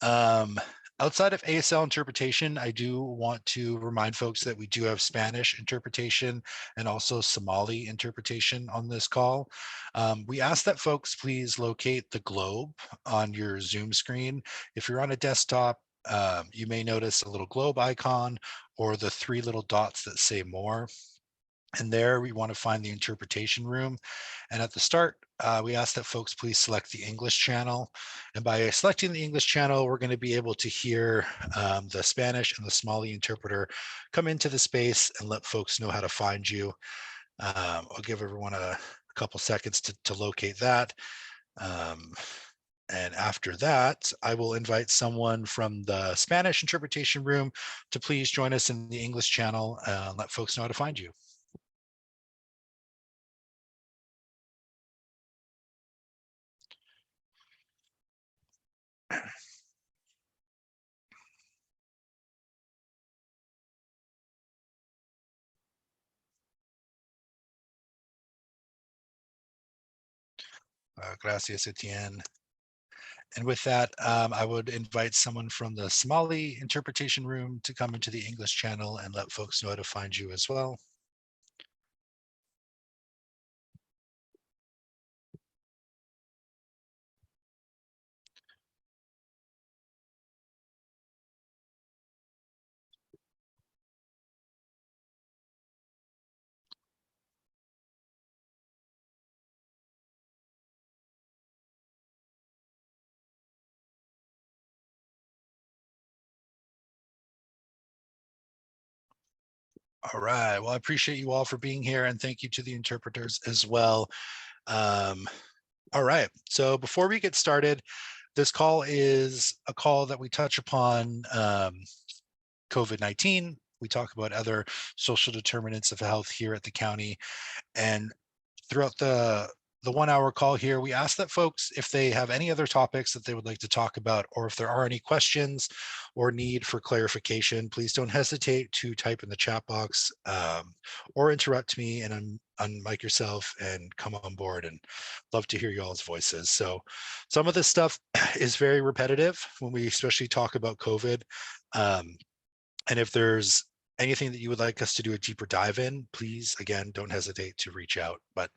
Um, Outside of ASL interpretation, I do want to remind folks that we do have Spanish interpretation and also Somali interpretation on this call. We ask that folks please locate the globe on your Zoom screen. If you're on a desktop, you may notice a little globe icon or the three little dots that say more. And there we want to find the interpretation room. And at the start, we ask that folks please select the English channel. And by selecting the English channel, we're going to be able to hear the Spanish and the Somali interpreter come into the space and let folks know how to find you. I'll give everyone a couple seconds to locate that. And after that, I will invite someone from the Spanish interpretation room to please join us in the English channel and let folks know how to find you. Gracias, Etienne. And with that, I would invite someone from the Somali interpretation room to come into the English channel and let folks know how to find you as well. All right. Well, I appreciate you all for being here, and thank you to the interpreters as well. All right. So before we get started, this call is a call that we touch upon COVID-19. We talk about other social determinants of health here at the county. And throughout the 1 hour call here, we ask that folks, if they have any other topics that they would like to talk about, or if there are any questions or need for clarification, please don't hesitate to type in the chat box or interrupt me and unmic yourself and come on board, and love to hear you all's voices. So some of this stuff is very repetitive when we especially talk about COVID. And if there's anything that you would like us to do a deeper dive in, please, again, don't hesitate to reach out. But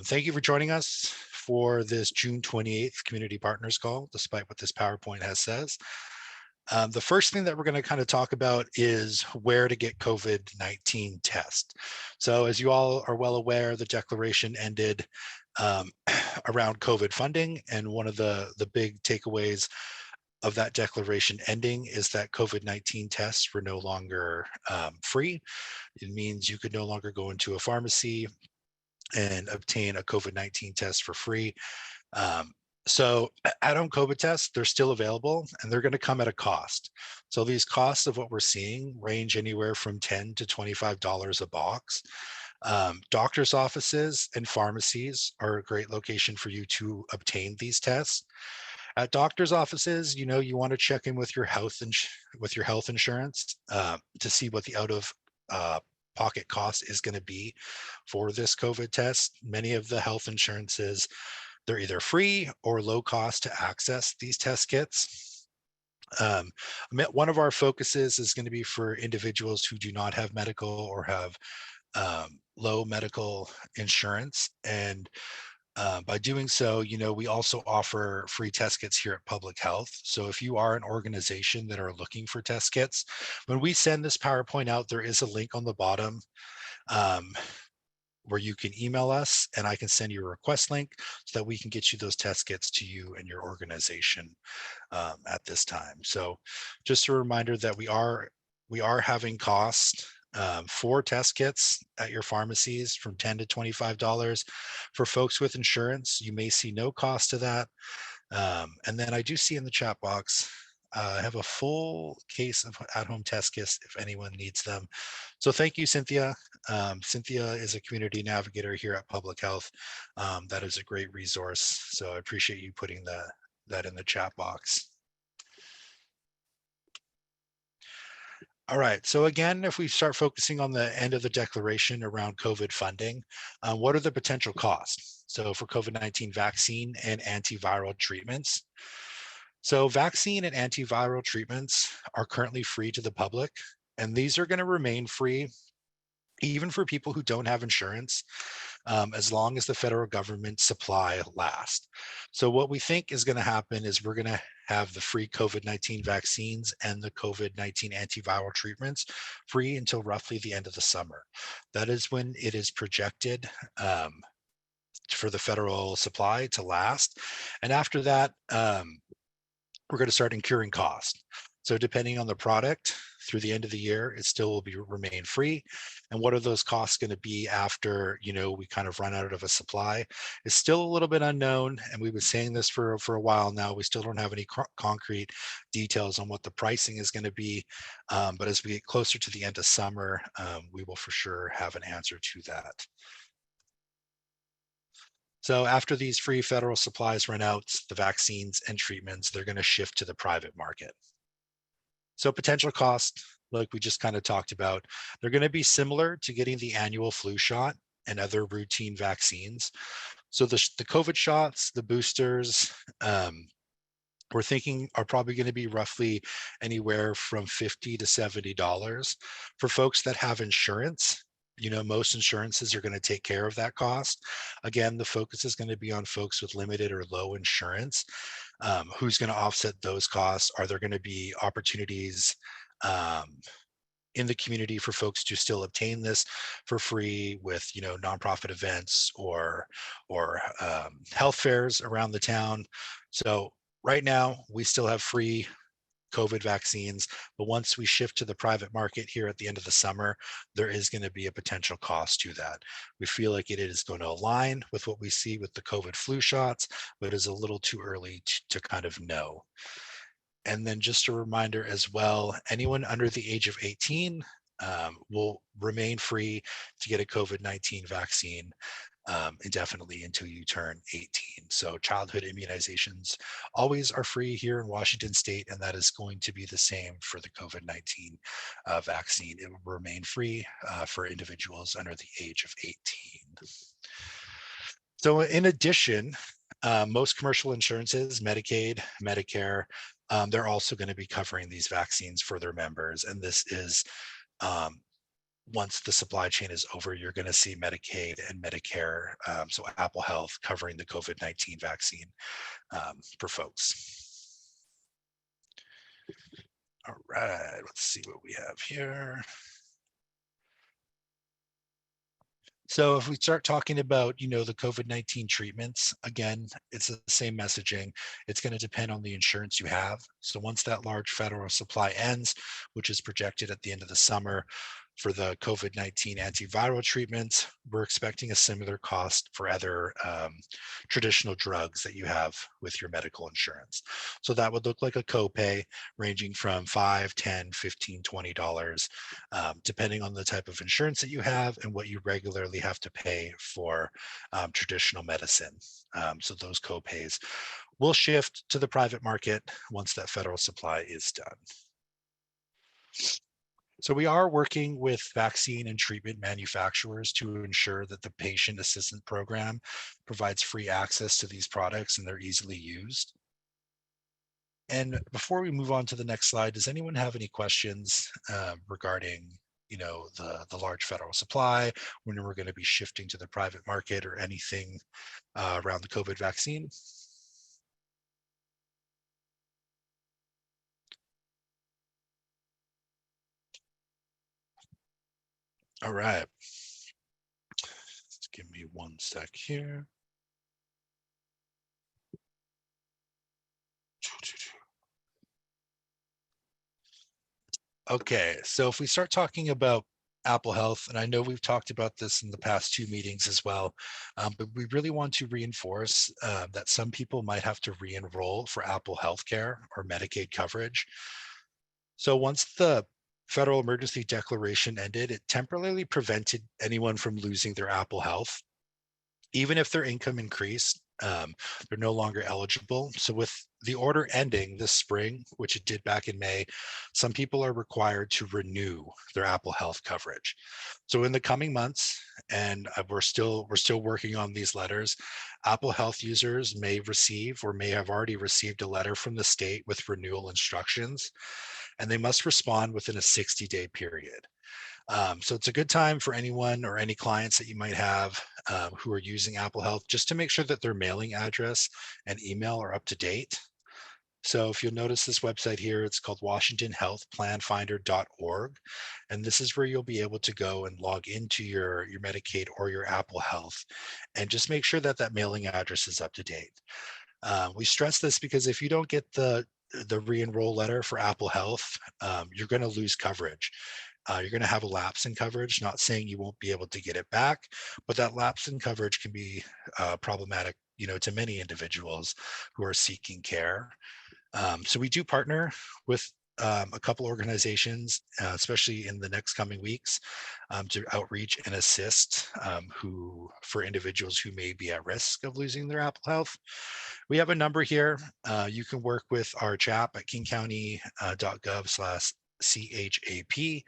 thank you for joining us for this June 28th Community Partners Call, despite what this PowerPoint says. The first thing that we're going to kind of talk about is where to get COVID-19 test. So as you all are well aware, the declaration ended around COVID funding. And one of the big takeaways of that declaration ending is that COVID-19 tests were no longer free. It means you could no longer go into a pharmacy and obtain a COVID-19 test for free. So at-home COVID tests, they're still available, and they're going to come at a cost. So these costs of what we're seeing range anywhere from $10 to $25 a box. Doctors' offices and pharmacies are a great location for you to obtain these tests. At doctors' offices, you want to check in with your health insurance to see what the out of pocket cost is going to be for this COVID test. Many of the health insurances, they're either free or low cost to access these test kits. One of our focuses is going to be for individuals who do not have medical or have low medical insurance. And by doing so, we also offer free test kits here at Public Health. So if you are an organization that are looking for test kits, when we send this PowerPoint out, there is a link on the bottom where you can email us, and I can send you a request link so that we can get you those test kits to you and your organization at this time. So just a reminder that we are having costs for test kits at your pharmacies from $10 to $25. For folks with insurance, you may see no cost to that. And then I do see in the chat box, I have a full case of at-home test kits if anyone needs them. So thank you, Cynthia. Cynthia is a community navigator here at Public Health. That is a great resource. So I appreciate you putting that in the chat box. All right, so again, if we start focusing on the end of the declaration around COVID funding, what are the potential costs? So for COVID-19 vaccine and antiviral treatments. So vaccine and antiviral treatments are currently free to the public, and these are going to remain free even for people who don't have insurance, as long as the federal government supply lasts. So what we think is going to happen is we're going to have the free COVID-19 vaccines and the COVID-19 antiviral treatments free until roughly the end of the summer. That is when it is projected for the federal supply to last. And after that, we're going to start incurring cost. So depending on the product, through the end of the year, it still will be remain free. And what are those costs going to be after we kind of run out of a supply? It's still a little bit unknown, and we've been saying this for a while now. We still don't have any concrete details on what the pricing is going to be. But as we get closer to the end of summer, we will for sure have an answer to that. So after these free federal supplies run out, the vaccines and treatments, they're going to shift to the private market. So potential cost, like we just kind of talked about, they're going to be similar to getting the annual flu shot and other routine vaccines. So the COVID shots, the boosters, we're thinking are probably going to be roughly anywhere from $50 to $70 for folks that have insurance. Most insurances are going to take care of that cost. Again, the focus is going to be on folks with limited or low insurance. Who's going to offset those costs? Are there going to be opportunities in the community for folks to still obtain this for free with nonprofit events or health fairs around the town? So right now we still have free COVID vaccines, but once we shift to the private market here at the end of the summer, there is going to be a potential cost to that. We feel like it is going to align with what we see with the COVID flu shots, but is a little too early to kind of know. And then just a reminder as well, anyone under the age of 18 will remain free to get a COVID-19 vaccine indefinitely until you turn 18. So childhood immunizations always are free here in Washington State, and that is going to be the same for the COVID-19 vaccine. It will remain free for individuals under the age of 18. So in addition, most commercial insurances, Medicaid, Medicare, they're also going to be covering these vaccines for their members. And this is once the supply chain is over, you're going to see Medicaid and Medicare, so Apple Health covering the COVID-19 vaccine for folks. All right, let's see what we have here. So if we start talking about, the COVID-19 treatments, again, it's the same messaging. It's going to depend on the insurance you have. So once that large federal supply ends, which is projected at the end of the summer, for the COVID-19 antiviral treatments, we're expecting a similar cost for other traditional drugs that you have with your medical insurance. So that would look like a copay ranging from $5, $10, $15, $20, depending on the type of insurance that you have and what you regularly have to pay for traditional medicine. So those copays will shift to the private market once that federal supply is done. So we are working with vaccine and treatment manufacturers to ensure that the patient assistance program provides free access to these products and they're easily used. And before we move on to the next slide, does anyone have any questions regarding the large federal supply, when we're going to be shifting to the private market, or anything around the COVID vaccine? All right. Just give me one sec here. Okay, so if we start talking about Apple Health, and I know we've talked about this in the past two meetings as well, but we really want to reinforce that some people might have to re-enroll for Apple Healthcare or Medicaid coverage. So once the federal emergency declaration ended, it temporarily prevented anyone from losing their Apple Health. Even if their income increased, they're no longer eligible. So with the order ending this spring, which it did back in May, some people are required to renew their Apple Health coverage. So in the coming months, and we're still working on these letters, Apple Health users may receive or may have already received a letter from the state with renewal instructions, and they must respond within a 60-day period. So it's a good time for anyone or any clients that you might have who are using Apple Health just to make sure that their mailing address and email are up to date. So if you'll notice this website here, it's called WashingtonHealthPlanFinder.org. And this is where you'll be able to go and log into your Medicaid or your Apple Health and just make sure that that mailing address is up to date. We stress this because if you don't get the re-enroll letter for Apple Health, you're going to lose coverage. You're going to have a lapse in coverage. Not saying you won't be able to get it back, but that lapse in coverage can be problematic, to many individuals who are seeking care. So we do partner with a couple organizations, especially in the next coming weeks, to outreach and assist for individuals who may be at risk of losing their Apple Health. We have a number here. You can work with our chap at kingcounty.gov/CHAP.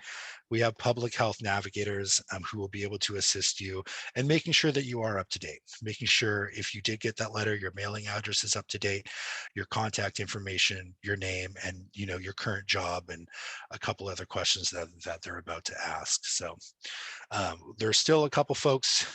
We have public health navigators who will be able to assist you and making sure that you are up to date, making sure if you did get that letter, your mailing address is up to date, your contact information, your name, and your current job, and a couple other questions that they're about to ask. So there's still a couple folks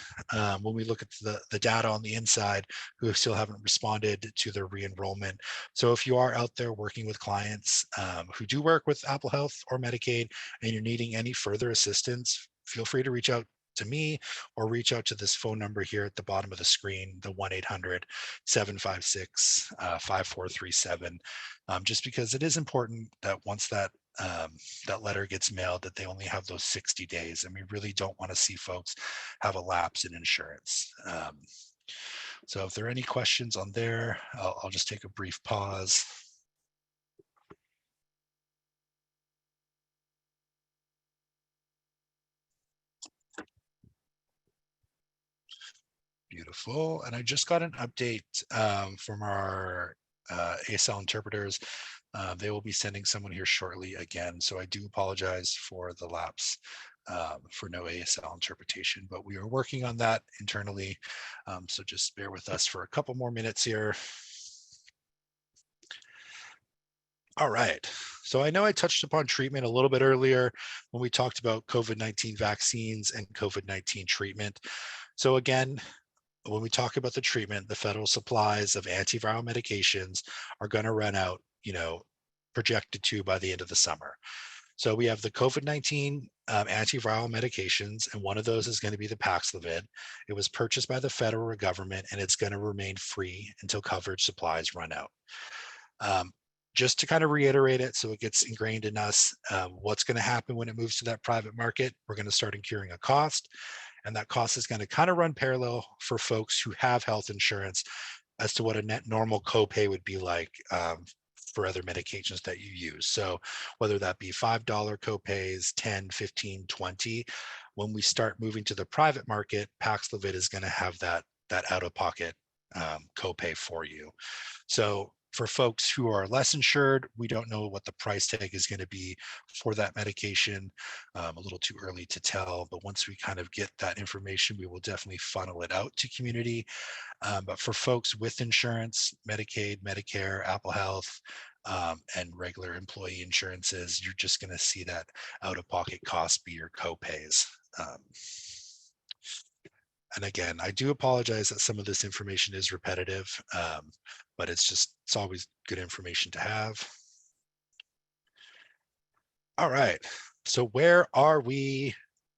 when we look at the data on the inside who still haven't responded to their re-enrollment. So if you are out there working with clients who do work with Apple Health or Medicaid and you're needing any further assistance, feel free to reach out to me or reach out to this phone number here at the bottom of the screen, the 1-800-756-5437, just because it is important that once that letter gets mailed, that they only have those 60 days. And we really don't want to see folks have a lapse in insurance. So if there are any questions on there, I'll just take a brief pause. Beautiful. And I just got an update from our ASL interpreters. They will be sending someone here shortly again. So I do apologize for the lapse for no ASL interpretation, but we are working on that internally. So just bear with us for a couple more minutes here. All right. So I know I touched upon treatment a little bit earlier when we talked about COVID-19 vaccines and COVID-19 treatment. So again, when we talk about the treatment, the federal supplies of antiviral medications are going to run out, projected to by the end of the summer. So we have the COVID-19 antiviral medications, and one of those is going to be the Paxlovid. It was purchased by the federal government, and it's going to remain free until coverage supplies run out. Just to kind of reiterate it so it gets ingrained in us, what's going to happen when it moves to that private market? We're going to start incurring a cost, and that cost is going to kind of run parallel for folks who have health insurance as to what a net normal copay would be like for other medications that you use. So whether that be $5 copays, 10, 15, 20, when we start moving to the private market, Paxlovid is going to have that out-of-pocket copay for you. So for folks who are less insured, we don't know what the price tag is going to be for that medication. A little too early to tell, but once we kind of get that information, we will definitely funnel it out to community. But for folks with insurance, Medicaid, Medicare, Apple Health, and regular employee insurances, you're just going to see that out-of-pocket cost be your copays. And again, I do apologize that some of this information is repetitive, but it's always good information to have. All right, so where are we,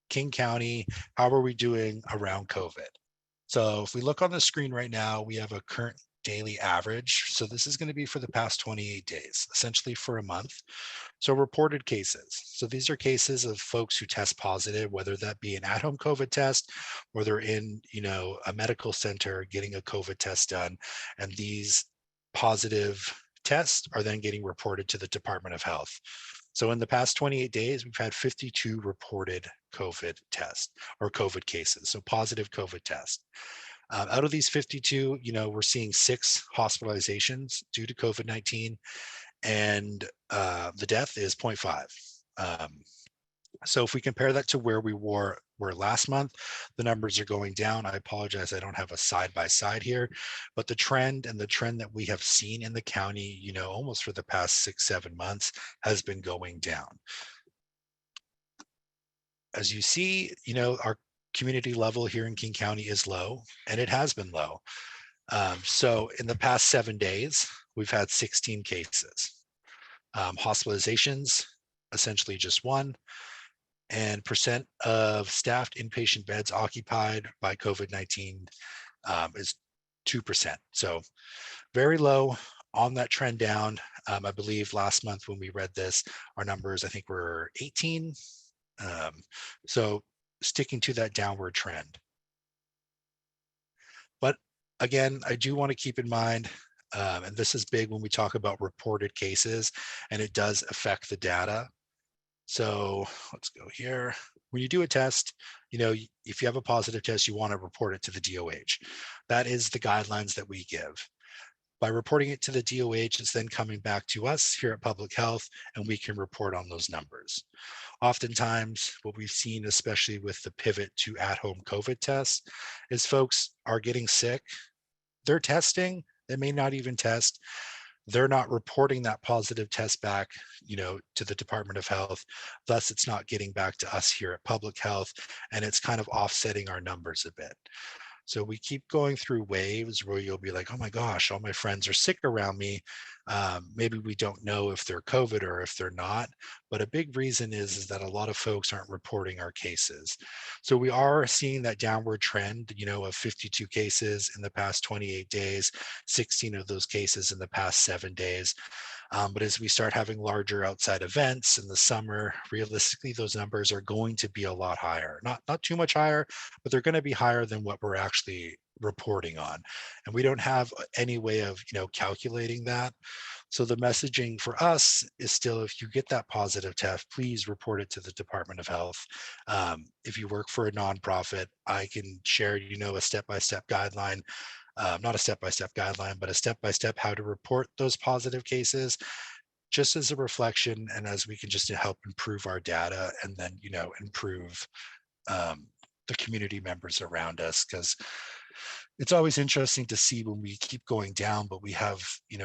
King County? How are we doing around COVID? So if we look on the screen right now, we have a current daily average. So this is going to be for the past 28 days, essentially for a month. So reported cases. So these are cases of folks who test positive, whether that be an at-home COVID test or they're in, a medical center getting a COVID test done. And these positive tests are then getting reported to the Department of Health. So in the past 28 days, we've had 52 reported COVID tests or COVID cases, so positive COVID tests. Out of these 52, we're seeing 6 hospitalizations due to COVID-19, and the death is 0.5. So if we compare that to where we were last month, the numbers are going down. I apologize, I don't have a side by side here, but the trend that we have seen in the county, almost for the past 6-7 months, has been going down. As you see, our community level here in King County is low, and it has been low. So in the past 7 days, we've had 16 cases. Hospitalizations, essentially just one, and percent of staffed inpatient beds occupied by COVID-19 is 2%. So very low, on that trend down. I believe last month when we read this, our numbers, I think, were 18. So sticking to that downward trend. But again, I do want to keep in mind, and this is big when we talk about reported cases, and it does affect the data. So let's go here. When you do a test, if you have a positive test, you want to report it to the DOH. That is the guidelines that we give. By reporting it to the DOH, it's then coming back to us here at Public Health, and we can report on those numbers. Oftentimes, what we've seen, especially with the pivot to at-home COVID tests, is folks are getting sick. They're testing. They may not even test. They're not reporting that positive test back, to the Department of Health. Thus, it's not getting back to us here at Public Health, and it's kind of offsetting our numbers a bit. So we keep going through waves where you'll be like, oh my gosh, all my friends are sick around me. Maybe we don't know if they're COVID or if they're not. But a big reason is that a lot of folks aren't reporting our cases. So we are seeing that downward trend, of 52 cases in the past 28 days, 16 of those cases in the past 7 days. But as we start having larger outside events in the summer, realistically, those numbers are going to be a lot higher. Not too much higher, but they're going to be higher than what we're actually reporting on. And we don't have any way of, calculating that. So the messaging for us is still, if you get that positive test, please report it to the Department of Health. If you work for a nonprofit, I can share, a step-by-step guideline. Not a step-by-step guideline, but a step-by-step how to report those positive cases, just as a reflection, and as we can just help improve our data, and then improve the community members around us, because it's always interesting to see when we keep going down, but we have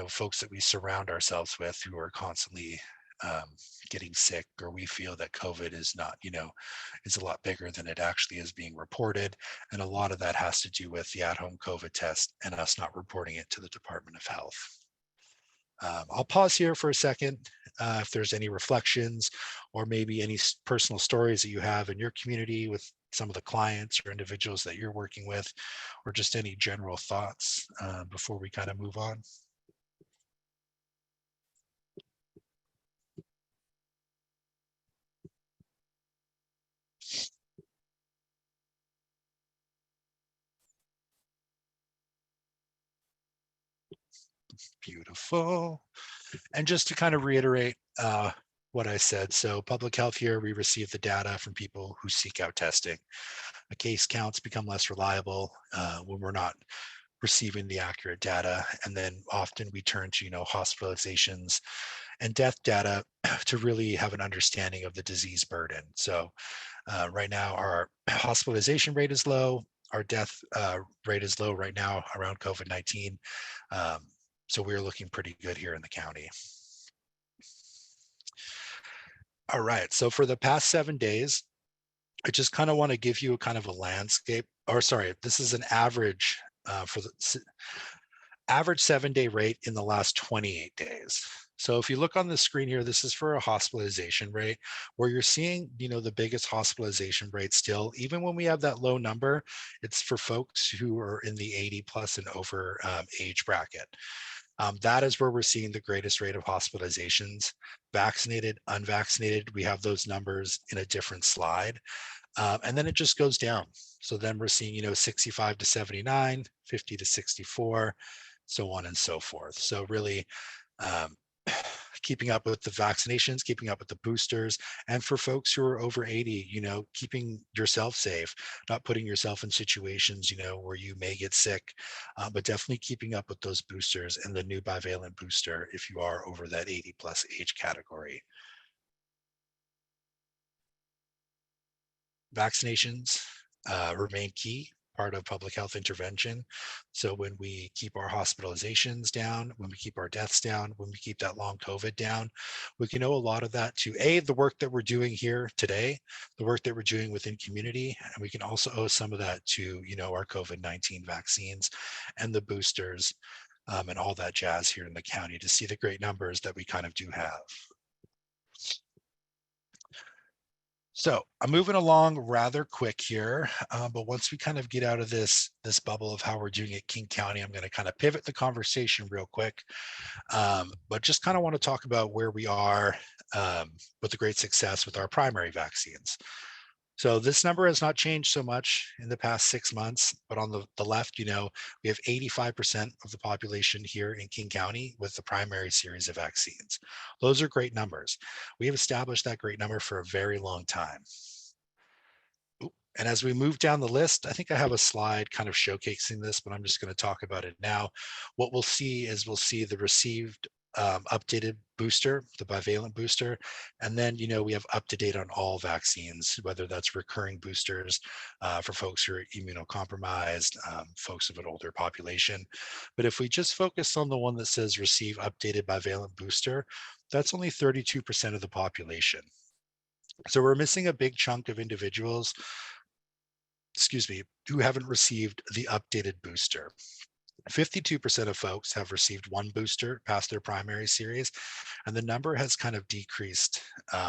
folks that we surround ourselves with who are constantly getting sick, or we feel that COVID is not, is a lot bigger than it actually is being reported. And a lot of that has to do with the at-home COVID test and us not reporting it to the Department of Health. I'll pause here for a second. If there's any reflections or maybe any personal stories that you have in your community with some of the clients or individuals that you're working with, or just any general thoughts before we kind of move on. Beautiful. And just to kind of reiterate what I said, so Public Health here, we receive the data from people who seek out testing. The case counts become less reliable when we're not receiving the accurate data. And then often we turn to, hospitalizations and death data to really have an understanding of the disease burden. So right now, our hospitalization rate is low. Our death rate is low right now around COVID-19. So we're looking pretty good here in the county. All right, so for the past 7 days, I just kind of want to give you a kind of a landscape, or sorry, this is an average for the average 7-day rate in the last 28 days. So if you look on the screen here, this is for a hospitalization rate, where you're seeing, the biggest hospitalization rate still, even when we have that low number, it's for folks who are in the 80 plus and over age bracket. That is where we're seeing the greatest rate of hospitalizations. Vaccinated, unvaccinated, we have those numbers in a different slide. And then it just goes down. So then we're seeing, 65 to 79, 50 to 64, so on and so forth. So really, keeping up with the vaccinations, keeping up with the boosters, and for folks who are over 80, keeping yourself safe, not putting yourself in situations, where you may get sick, but definitely keeping up with those boosters and the new bivalent booster if you are over that 80 plus age category. Vaccinations remain key part of public health intervention. So when we keep our hospitalizations down, when we keep our deaths down, when we keep that long COVID down, we can owe a lot of that to the work that we're doing here today, the work that we're doing within community, and we can also owe some of that to our COVID-19 vaccines and the boosters, and all that jazz here in the county to see the great numbers that we kind of do have. So I'm moving along rather quick here, but once we kind of get out of this bubble of how we're doing at King County, I'm going to kind of pivot the conversation real quick, but just kind of want to talk about where we are with the great success with our primary vaccines. So this number has not changed so much in the past 6 months, but on the left, we have 85% of the population here in King County with the primary series of vaccines. Those are great numbers. We have established that great number for a very long time. And as we move down the list, I think I have a slide kind of showcasing this, but I'm just going to talk about it now. What we'll see is we'll see the received updated booster, the bivalent booster, and then we have up to date on all vaccines, whether that's recurring boosters for folks who are immunocompromised, folks of an older population. But if we just focus on the one that says receive updated bivalent booster, that's only 32% of the population. So we're missing a big chunk of individuals, who haven't received the updated booster. 52% of folks have received one booster past their primary series, and the number has kind of decreased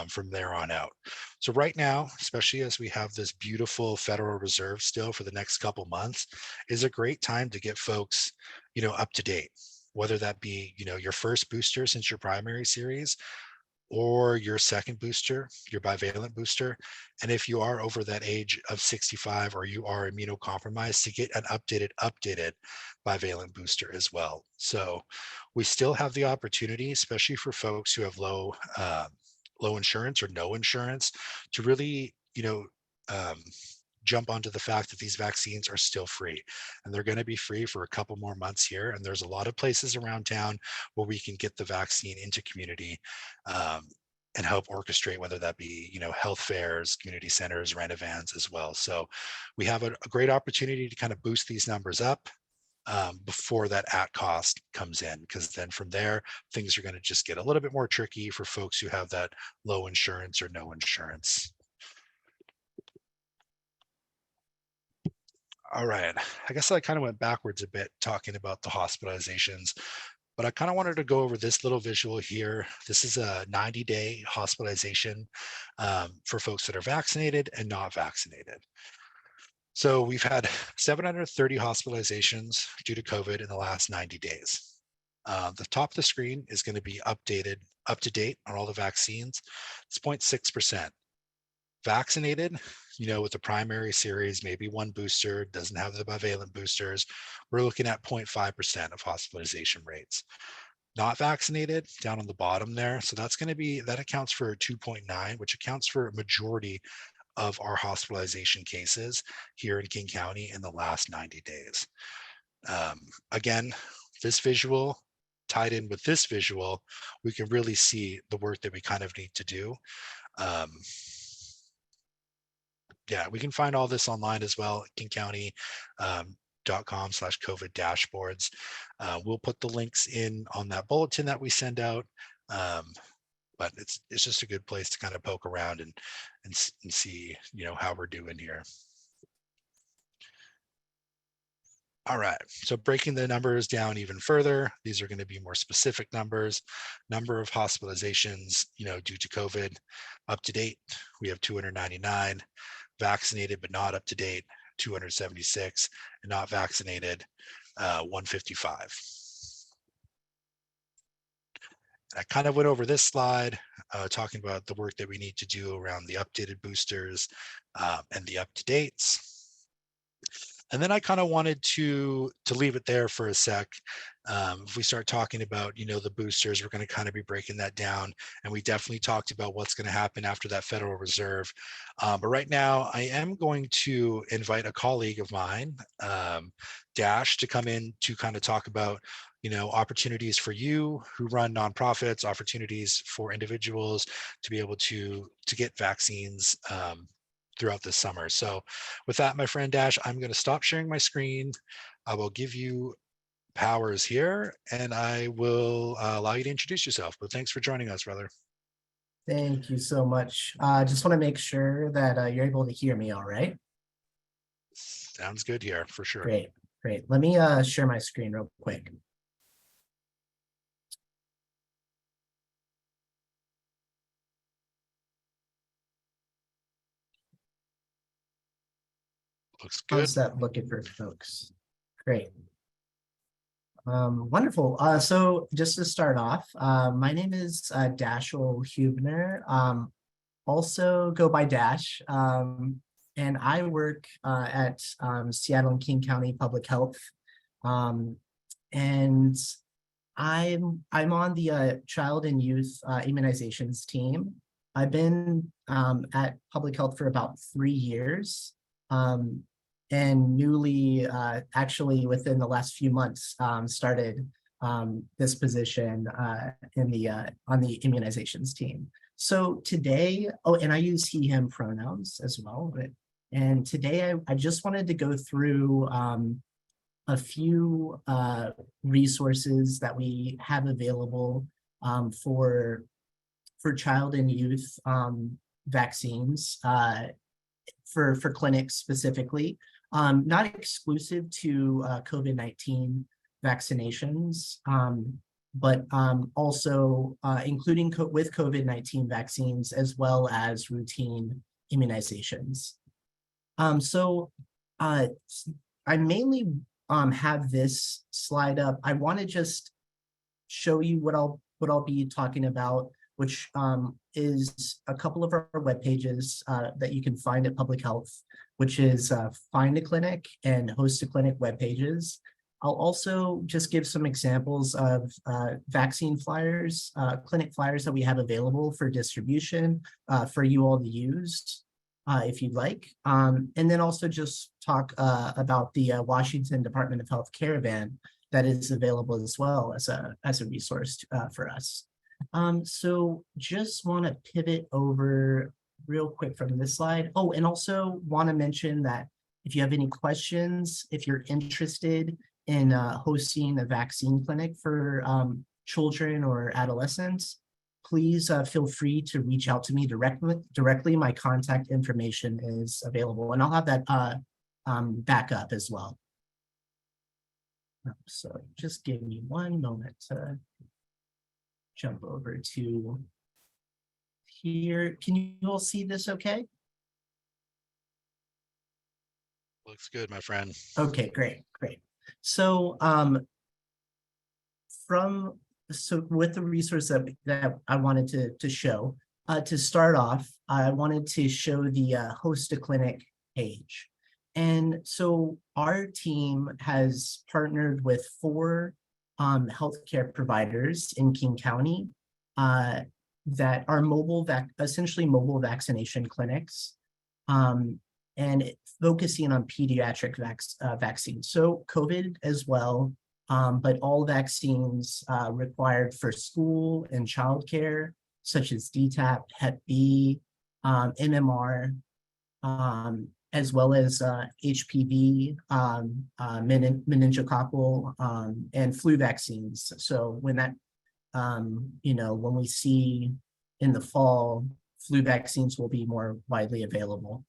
from there on out. So right now, especially as we have this beautiful Federal Reserve still for the next couple months, is a great time to get folks, up to date, whether that be, your first booster since your primary series, or your second booster, your bivalent booster. And if you are over that age of 65 or you are immunocompromised, to get an updated bivalent booster as well. So we still have the opportunity, especially for folks who have low insurance or no insurance, to really, jump onto the fact that these vaccines are still free, and they're going to be free for a couple more months here. And there's a lot of places around town where we can get the vaccine into community, and help orchestrate, whether that be, health fairs, community centers, rent-a-vans as well. So we have a great opportunity to kind of boost these numbers up before that at cost comes in, because then from there, things are going to just get a little bit more tricky for folks who have that low insurance or no insurance. All right. I guess I kind of went backwards a bit talking about the hospitalizations, but I kind of wanted to go over this little visual here. This is a 90-day hospitalization for folks that are vaccinated and not vaccinated. So we've had 730 hospitalizations due to COVID in the last 90 days. The top of the screen is going to be up to date on all the vaccines. It's 0.6%. Vaccinated, with the primary series, maybe one booster, doesn't have the bivalent boosters, we're looking at 0.5% of hospitalization rates. Not vaccinated, down on the bottom there, so that accounts for 2.9, which accounts for a majority of our hospitalization cases here in King County in the last 90 days. Again, this visual tied in with this visual, we can really see the work that we kind of need to do. Yeah, we can find all this online as well, kingcounty.com/COVID dashboards. We'll put the links in on that bulletin that we send out. But it's just a good place to kind of poke around and see, how we're doing here. All right, so breaking the numbers down even further, these are going to be more specific numbers. Number of hospitalizations, due to COVID, up to date, we have 299. Vaccinated but not up to date, 276, and not vaccinated, 155. I kind of went over this slide talking about the work that we need to do around the updated boosters and the up to dates. And then I kind of wanted to leave it there for a sec. If we start talking about, the boosters, we're going to kind of be breaking that down, and we definitely talked about what's going to happen after that Federal Reserve. But right now, I am going to invite a colleague of mine, Dash, to come in to kind of talk about, opportunities for you who run nonprofits, opportunities for individuals to be able to get vaccines. Throughout this summer. So with that, my friend Dash, I'm going to stop sharing my screen. I will give you powers here, and I will allow you to introduce yourself. But thanks for joining us, brother. Thank you so much. Just want to make sure that you're able to hear me all right. Sounds good here, for sure. Great, great. Let me share my screen real quick. Looks good. How's that looking for folks? Great. Wonderful. So just to start off, my name is Dashel Hubner, also go by Dash, and I work at Seattle and King County Public Health, and I'm on the child and youth immunizations team. I've been at Public Health for about 3 years. And newly, actually within the last few months, started this position on the immunizations team. So today, and I use he, him pronouns as well. And today I just wanted to go through a few resources that we have available for child and youth vaccines for clinics specifically. Not exclusive to COVID-19 vaccinations, but also including with COVID-19 vaccines as well as routine immunizations. So I mainly have this slide up. I want to just show you what I'll be talking about, which is a couple of our web pages that you can find at Public Health, which is Find a Clinic and Host a Clinic web pages. I'll also just give some examples of vaccine flyers, clinic flyers that we have available for distribution for you all to use if you'd like. And then also just talk about the Washington Department of Health Caravan that is available as well as a resource for us. So just want to pivot over real quick from this slide. Oh, and also want to mention that if you have any questions, if you're interested in hosting a vaccine clinic for children or adolescents, please feel free to reach out to me directly. My contact information is available, and I'll have that back up as well. So just give me one moment to jump over to here. Can you all see this okay? Looks good, my friend. Okay, great, great. So with the resource that I wanted to show, to start off, I wanted to show the Host a Clinic page. And so our team has partnered with 4 healthcare providers in King County that are essentially mobile vaccination clinics, and focusing on pediatric vaccines. So COVID as well, but all vaccines required for school and childcare, such as DTaP, Hep B, MMR, as well as HPV, meningococcal, and flu vaccines. So when that, when we see in the fall, flu vaccines will be more widely available.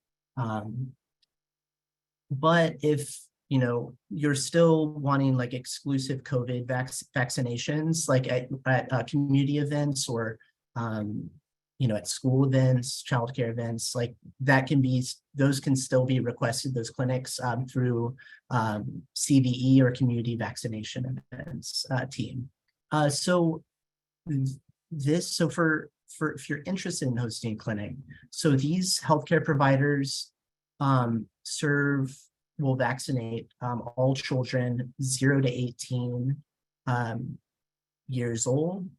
But if you're still wanting like exclusive COVID vaccinations, like at community events or at school events, childcare events, like those can still be requested, those clinics through CVE or community vaccination events team. So if you're interested in hosting a clinic, so these healthcare providers serve will vaccinate all children 0 to 18 years old.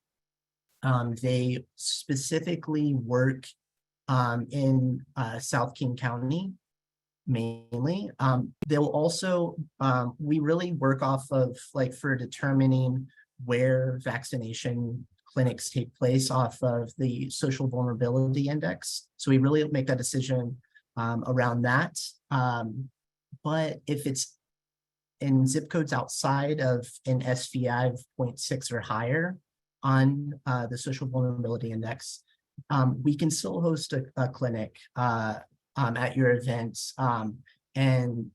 They specifically work in South King County mainly. They'll also, we really work off of like for determining where vaccination clinics take place off of the social vulnerability index. So we really make that decision around that. But if it's in zip codes outside of an SVI of 0.6 or higher on the social vulnerability index, we can still host a clinic at your events. And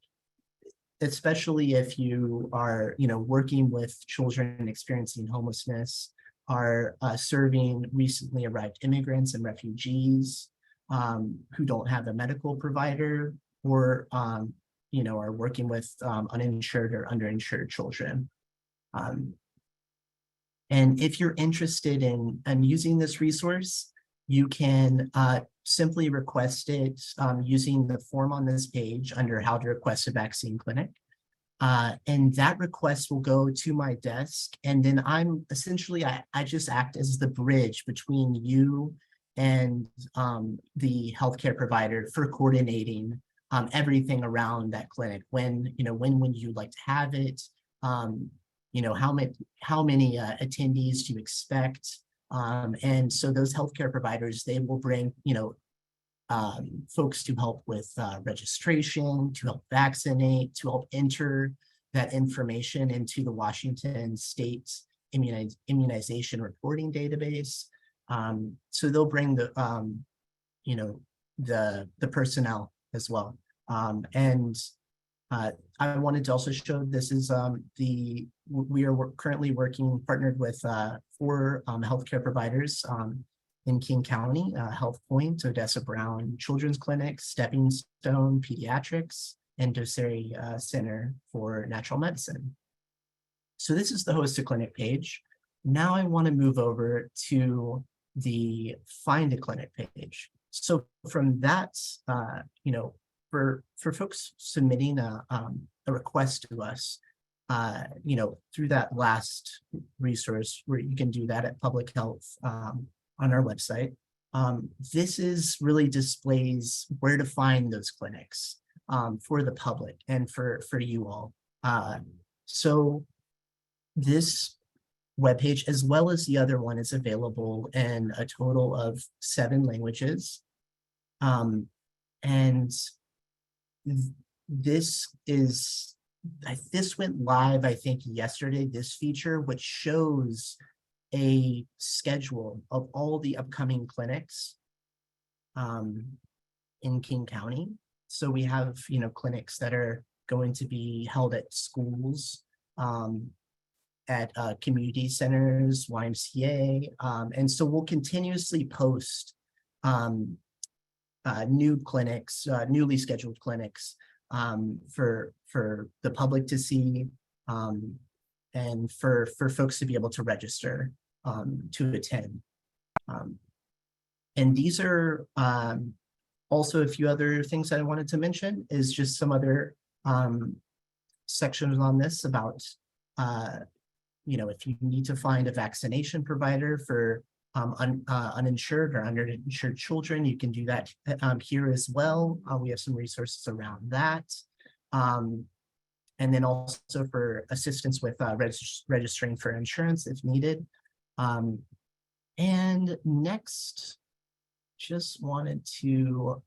especially if you are, working with children experiencing homelessness, are serving recently arrived immigrants and refugees who don't have a medical provider, or are working with uninsured or underinsured children. And if you're interested in using this resource, you can simply request it using the form on this page under how to request a vaccine clinic. And that request will go to my desk. And then I'm essentially, I just act as the bridge between you and the healthcare provider for coordinating everything around that clinic. When would you like to have it? How many attendees do you expect? And so those healthcare providers, they will bring, folks to help with registration, to help vaccinate, to help enter that information into the Washington State immunization reporting database. So they'll bring the personnel as well. And I wanted to also show this is we are currently partnered with 4 healthcare providers in King County: Health Point, Odessa Brown Children's Clinic, Stepping Stone Pediatrics, and Doceri Center for Natural Medicine. So this is the host a clinic page. Now I want to move over to the find a clinic page. So from that, for folks submitting a request to us, through that last resource where you can do that at Public Health on our website, this is really displays where to find those clinics for the public and for you all. So this webpage, as well as the other one, is available in a total of 7 languages. And this went live, I think, yesterday, this feature, which shows a schedule of all the upcoming clinics in King County. So we have, clinics that are going to be held at schools, at community centers, YMCA. And so we'll continuously post new clinics, newly scheduled clinics for the public to see, and for folks to be able to register to attend. And these are also a few other things that I wanted to mention, is just some other sections on this about, if you need to find a vaccination provider for uninsured or underinsured children, you can do that here as well. We have some resources around that. And then also for assistance with registering for insurance if needed. And next, just wanted to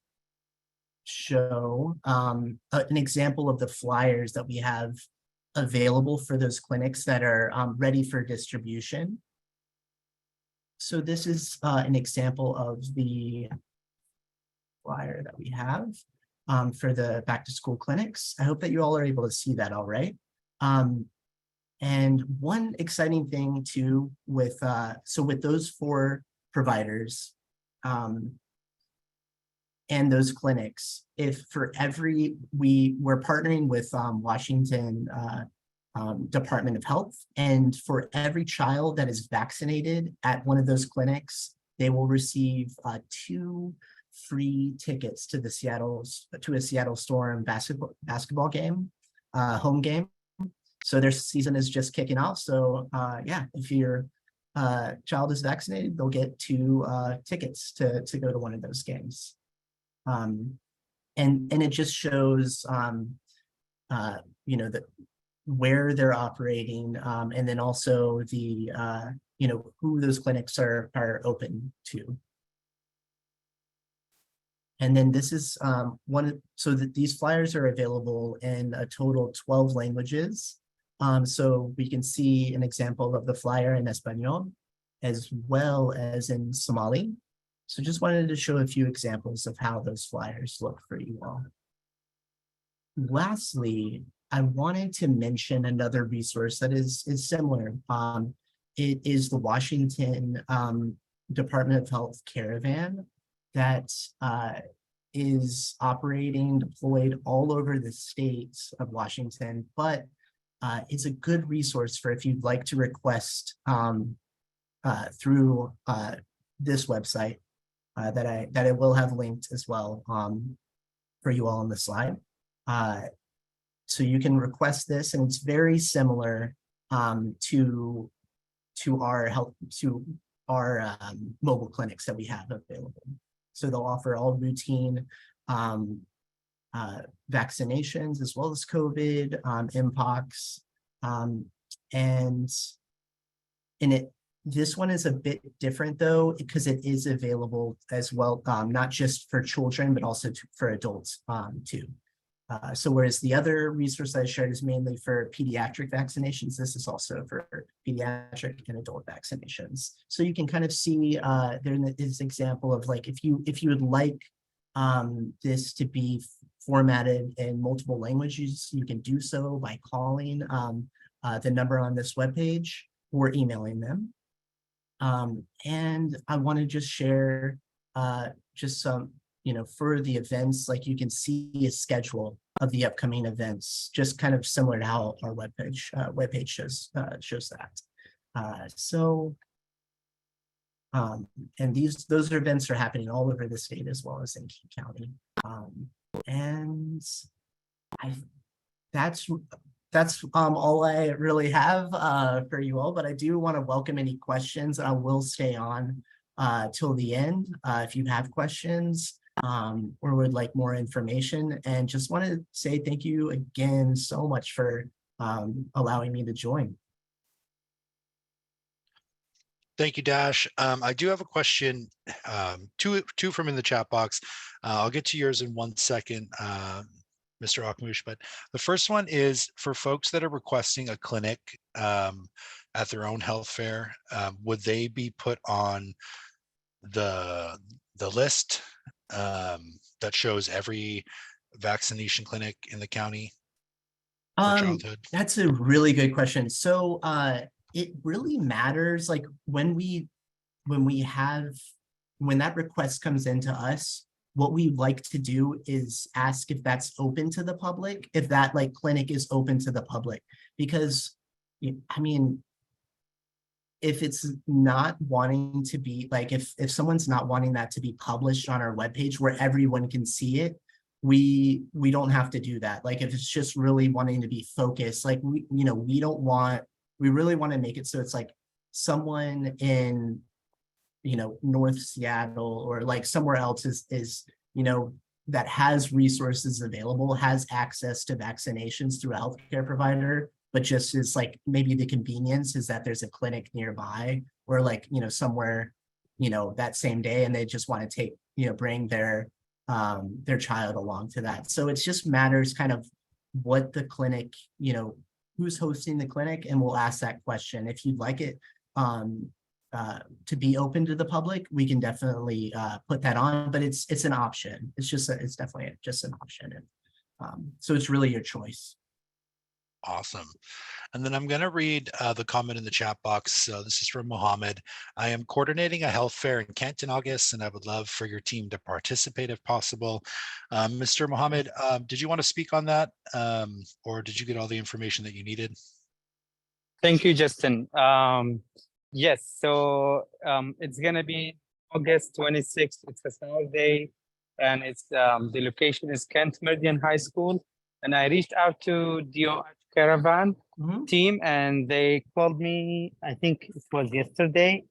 show an example of the flyers that we have available for those clinics that are ready for distribution. So this is an example of the flyer that we have for the back to school clinics. I hope that you all are able to see that all right. And one exciting thing too with, so with those 4 providers and those clinics, if for every, we're partnering with Washington Department of Health, and for every child that is vaccinated at one of those clinics, they will receive 2 free tickets to a Seattle Storm basketball game, home game. So their season is just kicking off. So yeah, if your child is vaccinated, they'll get 2 tickets to go to one of those games. And it just shows where they're operating, and then also the who those clinics are open to. And then this is so that these flyers are available in a total 12 languages. So we can see an example of the flyer in Espanol as well as in Somali. So just wanted to show a few examples of how those flyers look for you all. Lastly, I wanted to mention another resource that is similar. It is the Washington Department of Health Caravan that is operating, deployed all over the states of Washington, but it's a good resource for if you'd like to request through this website that I will have linked as well for you all on the slide. So you can request this, and it's very similar to our mobile clinics that we have available. So they'll offer all routine vaccinations as well as COVID, Mpox, and this one is a bit different though, because it is available as well, not just for children, but also for adults too. So whereas the other resource I shared is mainly for pediatric vaccinations, this is also for pediatric and adult vaccinations. So you can kind of see there is an example of like, if you would like this to be formatted in multiple languages, you can do so by calling the number on this webpage or emailing them. And I want to just share just some, for the events, like you can see a schedule of the upcoming events, just kind of similar to how our webpage shows that. And those events are happening all over the state as well as in King County. And that's all I really have for you all, but I do want to welcome any questions. I will stay on till the end if you have questions or would like more information. And just want to say thank you again so much for allowing me to join. Thank you, Dash. I do have a question, two from in the chat box. I'll get to yours in 1 second, Mr. Akmush, but the first one is for folks that are requesting a clinic at their own health fair, would they be put on the list that shows every vaccination clinic in the couney for childhood? That's a really good question. So it really matters, like when that request comes into us, what we like to do is ask if that's open to the public, if that like clinic is open to the public, because I mean, if it's not wanting to be like, if someone's not wanting that to be published on our webpage where everyone can see it, we don't have to do that. Like if it's just really wanting to be focused, like we really want to make it so it's like someone in North Seattle or like somewhere else is that has resources available, has access to vaccinations through a healthcare provider, but just is like maybe the convenience is that there's a clinic nearby or like somewhere that same day, and they just want to take bring their child along to that. So it just matters kind of what the clinic, who's hosting the clinic, and we'll ask that question. If you'd like it to be open to the public, we can definitely put that on, but it's an option. It's definitely just an option. And so it's really your choice. Awesome. And then I'm going to read the comment in the chat box. So this is from Mohammed. I am coordinating a health fair in Kent in August, and I would love for your team to participate if possible. Mr. Mohammed, did you want to speak on that? Or did you get all the information that you needed? Thank you, Justin. Yes, so it's going to be August 26th. It's a Saturday. and it's the location is Kent Meridian High School. And I reached out to DOH Caravan Mhm. team, and they called me, I think it was yesterday,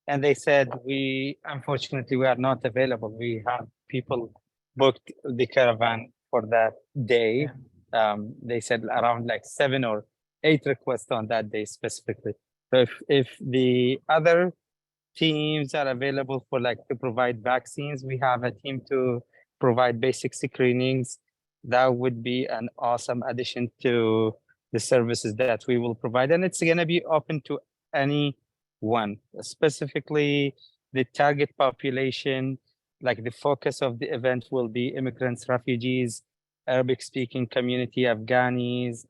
and they said, we unfortunately we are not available. We have people booked the caravan for that day. They said around like 7 or 8 requests on that day specifically. So if the other teams are available for like to provide vaccines, we have a team to provide basic screenings. That would be an awesome addition to the services that we will provide, and it's going to be open to anyone, specifically the target population. Like the focus of the event will be immigrants, refugees, Arabic speaking community, Afghanis,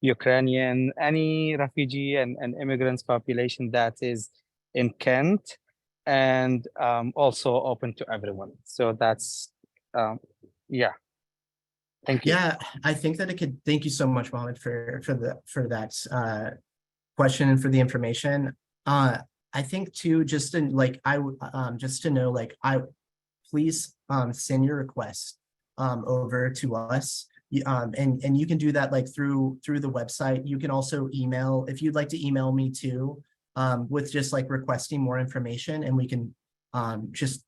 Ukrainian, any refugee and immigrants population that is in Kent, and also open to everyone. So that's yeah. Thank you. Yeah, I think that it could, thank you so much, Mohammed, for that question and for the information. I think too, just to like, just to know, like, please send your request over to us. And you can do that like through the website. You can also email, if you'd like to email me too, with just like requesting more information, and we can just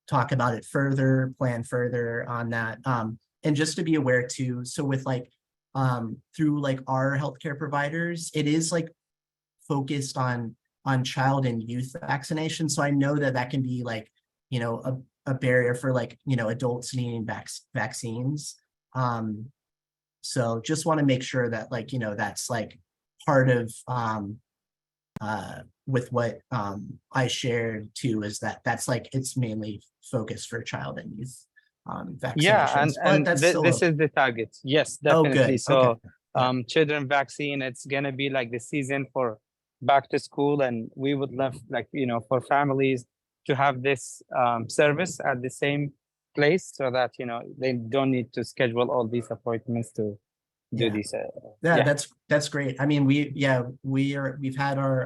talk about it further, plan further on that. And just to be aware too, so with like through like our healthcare providers, it is like focused on child and youth vaccination. So I know that that can be like, you know, a barrier for like, you know, adults needing vaccines. So just want to make sure that like, you know, that's like part of with what I shared too, is that that's like, it's mainly focused for child and youth Yeah, vaccinations, but and that's still, this is the target. Yes, oh, definitely. good. Okay. So children vaccine, it's gonna be like the season for back to school, and we would love, like, you know, for families to have this service at the same place, so that, you know, they don't need to schedule all these appointments to do Yeah. this. Yeah, that's great. I mean, we've had our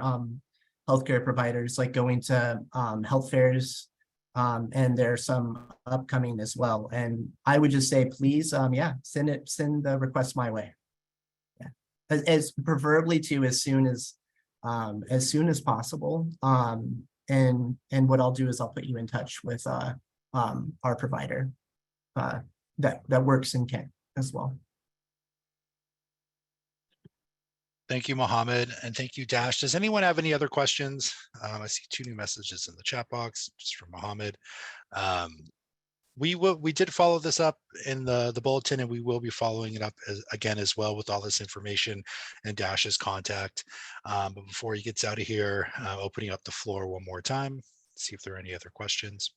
healthcare providers like going to health fairs, and there's some upcoming as well. And I would just say, please, yeah, send the request my way. Yeah, as preferably to as soon as possible. And what I'll do is I'll put you in touch with our provider that works in Kent as well. Thank you, Mohammed, and thank you, Dash. Does anyone have any other questions? I see 2 new messages in the chat box, just from Mohammed. We did follow this up in the bulletin, and we will be following it up again as well with all this information and Dash's contact. But before he gets out of here, opening up the floor one more time, see if there are any other questions.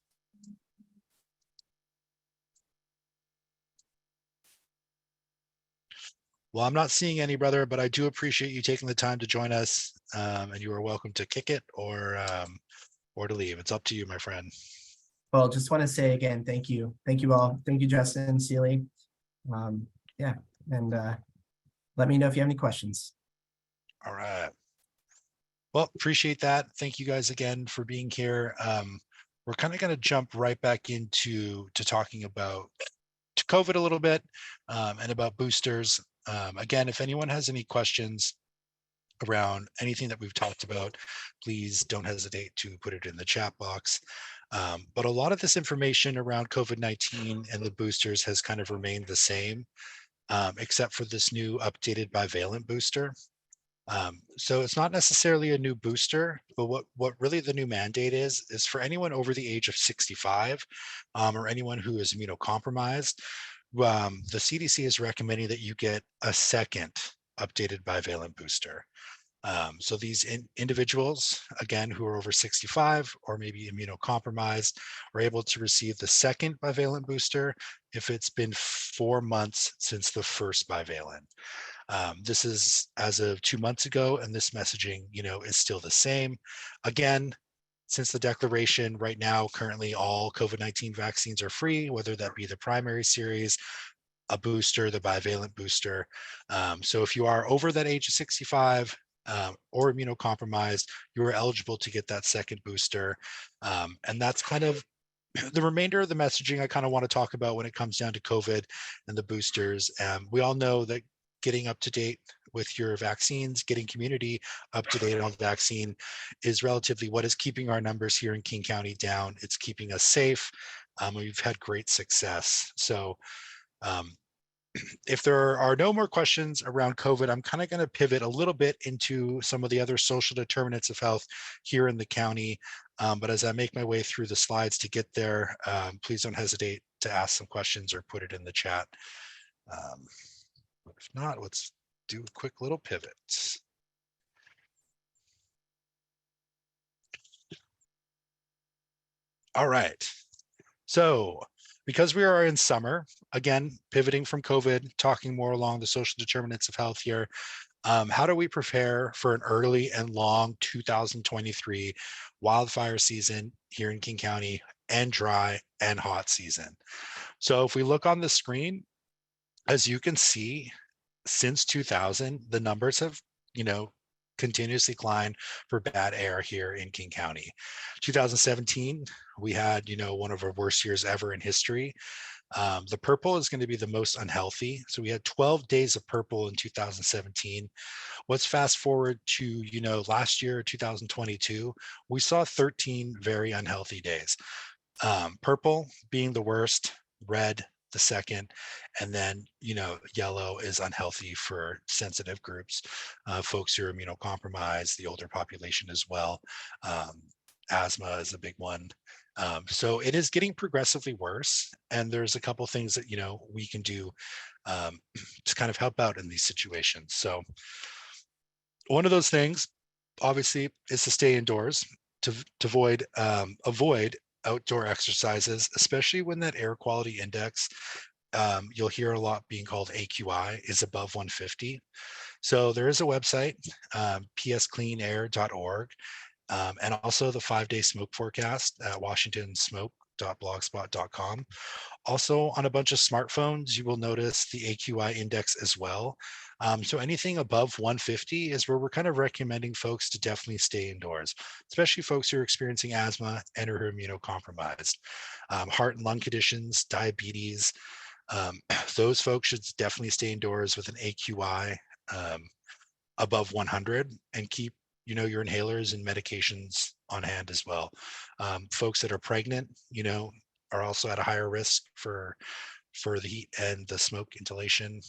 Well, I'm not seeing any, brother, but I do appreciate you taking the time to join us, and you are welcome to kick it or to leave. It's up to you, my friend. Well, just want to say again, thank you all. Thank you, Justin, Sealy. Yeah, and let me know if you have any questions. All right. Well, appreciate that. Thank you guys again for being here. We're kind of going to jump right back into talking about COVID a little bit, and about boosters. Again, if anyone has any questions around anything that we've talked about, please don't hesitate to put it in the chat box. But a lot of this information around COVID-19 and the boosters has kind of remained the same, except for this new updated bivalent booster. So it's not necessarily a new booster, but what really the new mandate is for anyone over the age of 65, or anyone who is immunocompromised. The CDC is recommending that you get a second updated bivalent booster. So these individuals, again, who are over 65 or maybe immunocompromised, are able to receive the second bivalent booster if it's been 4 months since the first bivalent. This is as of 2 months ago, and this messaging, is still the same. Again, since the declaration right now, currently all COVID-19 vaccines are free, whether that be the primary series, a booster, the bivalent booster. So if you are over that age of 65 or immunocompromised, you are eligible to get that second booster. And that's kind of The remainder of the messaging I kind of want to talk about when it comes down to COVID and the boosters. We all know that getting up to date with your vaccines, getting community up to date on vaccine is relatively what is keeping our numbers here in King County down. It's keeping us safe. We've had great success. So um, if there are no more questions around COVID, I'm kind of going to pivot a little bit into some of the other social determinants of health here in the county. But as I make my way through the slides to get there, please don't hesitate to ask some questions or put it in the chat. But if not, let's do a quick little pivot. All right. So because we are in summer, again, pivoting from COVID, talking more along the social determinants of health here, how do we prepare for an early and long 2023 wildfire season here in King County and dry and hot season? So if we look on the screen, as you can see, since 2000, the numbers have, continuously climbed for bad air here in King County. 2017, we had, one of our worst years ever in history. The purple is going to be the most unhealthy. So we had 12 days of purple in 2017. Let's fast forward to, last year, 2022, we saw 13 very unhealthy days. Purple being the worst, red the second, and then yellow is unhealthy for sensitive groups, folks who are immunocompromised, the older population as well. Asthma is a big one. So it is getting progressively worse, and there's a couple things that we can do to kind of help out in these situations. So one of those things, obviously, is to stay indoors, to avoid outdoor exercises, especially when that air quality index, you'll hear a lot being called AQI, is above 150. So there is a website, pscleanair.org, and also the 5-day smoke forecast at washingtonsmoke.blogspot.com. Also on a bunch of smartphones, you will notice the AQI index as well. So anything above 150 is where we're kind of recommending folks to definitely stay indoors, especially folks who are experiencing asthma and are immunocompromised. Heart and lung conditions, diabetes, those folks should definitely stay indoors with an AQI above 100 and keep your inhalers and medications on hand as well. Folks that are pregnant, are also at a higher risk for the heat and the smoke inhalation.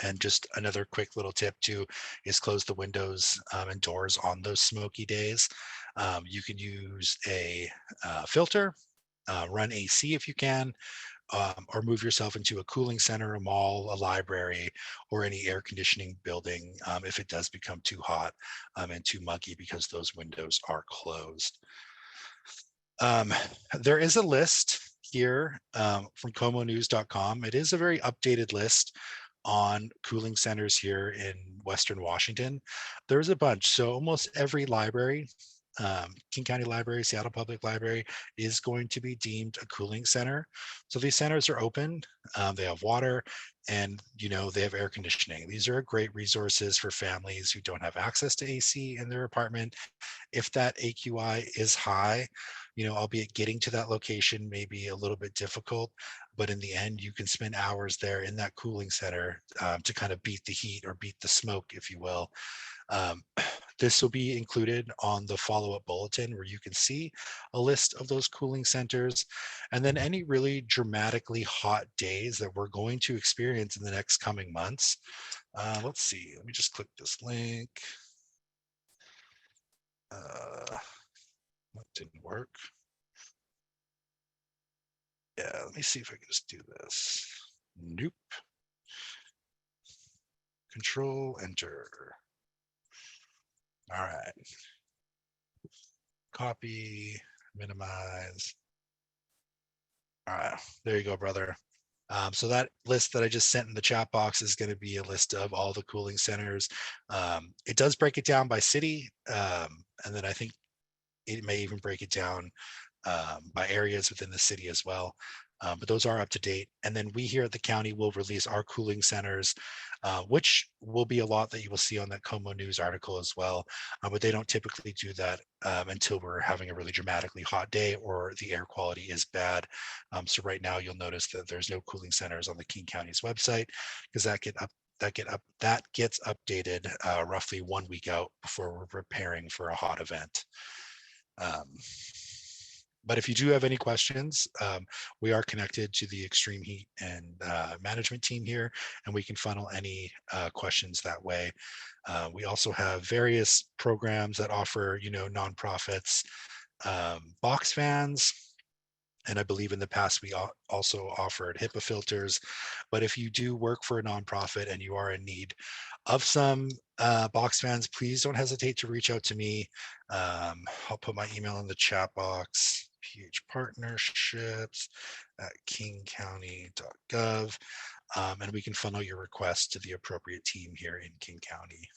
And just another quick little tip too is close the windows and doors on those smoky days. You can use a filter, run AC if you can, or move yourself into a cooling center, a mall, a library, or any air conditioning building if it does become too hot and too muggy because those windows are closed. There is a list here from comonews.com. It is a very updated list on cooling centers here in Western Washington. There's a bunch. So almost every library, King County Library, Seattle Public Library, is going to be deemed a cooling center. So these centers are open, they have water, and they have air conditioning. These are great resources for families who don't have access to AC in their apartment. If that AQI is high, albeit getting to that location may be a little bit difficult, but in the end, you can spend hours there in that cooling center to kind of beat the heat or beat the smoke, if you will. This will be included on the follow-up bulletin where you can see a list of those cooling centers, and then any really dramatically hot days that we're going to experience in the next coming months. Let's see, let me just click this link. That didn't work. Yeah, let me see if I can just do this. Nope. Control Enter. All right. Copy, minimize. All right, there you go, brother. So that list that I just sent in the chat box is going to be a list of all the cooling centers. It does break it down by city, and then I think it may even break it down by areas within the city as well. But those are up to date. And then we here at the county will release our cooling centers, which will be a lot that you will see on that Como News article as well. But they don't typically do that until we're having a really dramatically hot day or the air quality is bad. So right now you'll notice that there's no cooling centers on the King County's website because that gets updated roughly 1 week out before we're preparing for a hot event. But if you do have any questions, we are connected to the Extreme Heat and management team here, and we can funnel any questions that way. We also have various programs that offer, nonprofits, box fans. And I believe in the past, we also offered HIPAA filters. But if you do work for a nonprofit and you are in need of some box fans, please don't hesitate to reach out to me. I'll put my email in the chat box, phpartnerships at kingcounty.gov, and we can funnel your request to the appropriate team here in King County.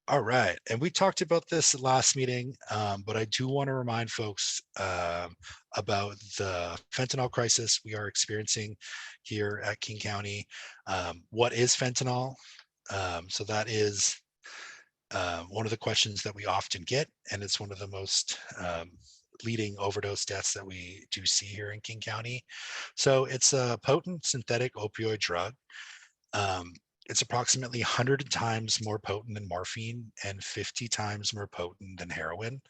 All right, and we talked about this last meeting, but I do want to remind folks about the fentanyl crisis we are experiencing here at King County. What is fentanyl? So that is one of the questions that we often get, and it's one of the most leading overdose deaths that we do see here in King County. So it's a potent synthetic opioid drug. It's approximately 100 times more potent than morphine and 50 times more potent than heroin.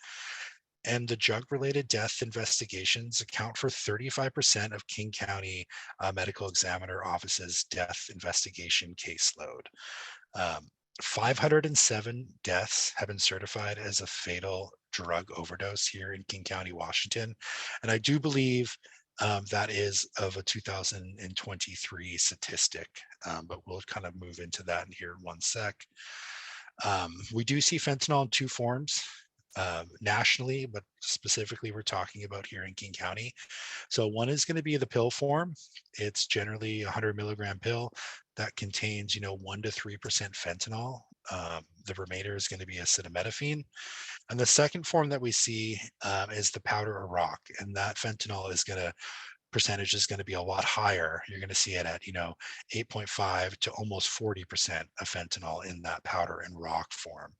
And the drug-related death investigations account for 35% of King County Medical Examiner Office's death investigation caseload. 507 deaths have been certified as a fatal drug overdose here in King County, Washington. And I do believe that is of a 2023 statistic, but we'll kind of move into that in here in one sec. We do see fentanyl in two forms nationally, but specifically we're talking about here in King County. So one is going to be the pill form. It's generally a 100 milligram pill that contains, 1 to 3% fentanyl. The remainder is going to be acetaminophen. And the second form that we see is the powder or rock, and that fentanyl percentage is going to be a lot higher. You're going to see it at 8.5 to almost 40% of fentanyl in that powder and rock form.